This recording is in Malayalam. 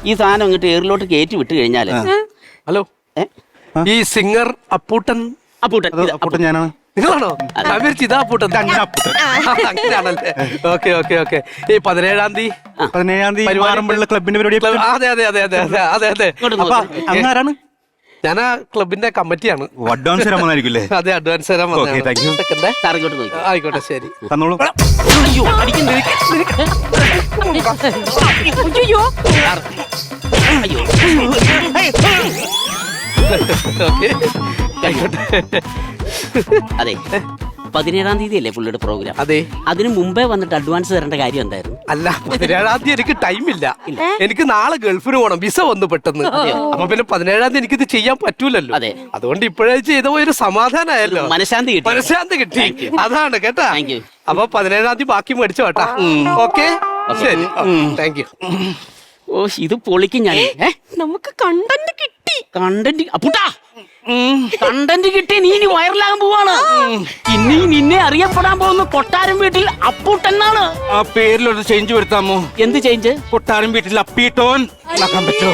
ഈ സാധനം ഇങ്ങോട്ട് ഏറിലോട്ട് കയറ്റി വിട്ട് കഴിഞ്ഞാല് ഹലോ, ഈ സിംഗർ അപ്പൂട്ടൻ അപ്പൂട്ടൻ ഞാനാണ്. നിങ്ങളാണോ? ഇതാ അപ്പൂട്ടൻ. അങ്ങനെയാണല്ലേ? Okay okay okay. ഈ 17-ാം തീയതി മാറമ്പുള്ള ക്ലബിന്റെ പരിപാടി. അതെ അതെ അതെ അതെ അതെ അതെ അതെ. അങ്ങാരാണ്? ഞാൻ ആ ക്ലബിന്റെ കമ്മിറ്റിയാണ്. അഡ്വാൻസ് തരാൻ വന്നായിരിക്കും. അതെ, അഡ്വാൻസ് തരാൻ ആയിക്കോട്ടെ, ശരി. തന്നോളൂ. അതെ, 17-ാം തീയതി അല്ലേ പുള്ളിയുടെ പ്രോഗ്രാം? അതെ. അതിന് മുമ്പേ വന്നിട്ട് അഡ്വാൻസ് തരേണ്ട കാര്യം എന്തായിരുന്നു? അല്ല, 17-ാം തീയതി എനിക്ക് ടൈമില്ല. എനിക്ക് നാളെ ഗൾഫിന് പോകണം, വിസ വന്നു പെട്ടെന്ന്. അപ്പൊ പിന്നെ 17-ാം തീയതി എനിക്കിത് ചെയ്യാൻ പറ്റൂലല്ലോ. അതെ, അതുകൊണ്ട് ഇപ്പോഴേ ചെയ്ത പോയൊരു സമാധാനമായല്ലോ, മനഃശാന്തി കിട്ടി. അതാണ് കേട്ടാ. അപ്പൊ 17-ാം തീയതി ബാക്കി മേടിച്ചു കേട്ടാ. ഓക്കെ, ശരി, താങ്ക് യു. ഓ, ഇത് പൊളിക്കും. ഞാൻ നമുക്ക് കണ്ടന്റ് കിട്ടി. കണ്ടന്റ് അപ്പൂട്ടാ, കണ്ടന്റ് കിട്ടി. നീ ഇനി വൈറലാകാൻ പോവാണ്. ഇനി നിന്നെ അറിയപ്പെടാൻ പോകുന്ന കൊട്ടാരം വീട്ടിൽ അപ്പൂട്ടെന്നാണ്. ആ പേരിലൊരു ചേഞ്ച് വരുത്താമോ? എന്ത് ചേഞ്ച്? കൊട്ടാരം വീട്ടിൽ അപ്പീട്ടോൻ ആക്കാൻ പറ്റുമോ?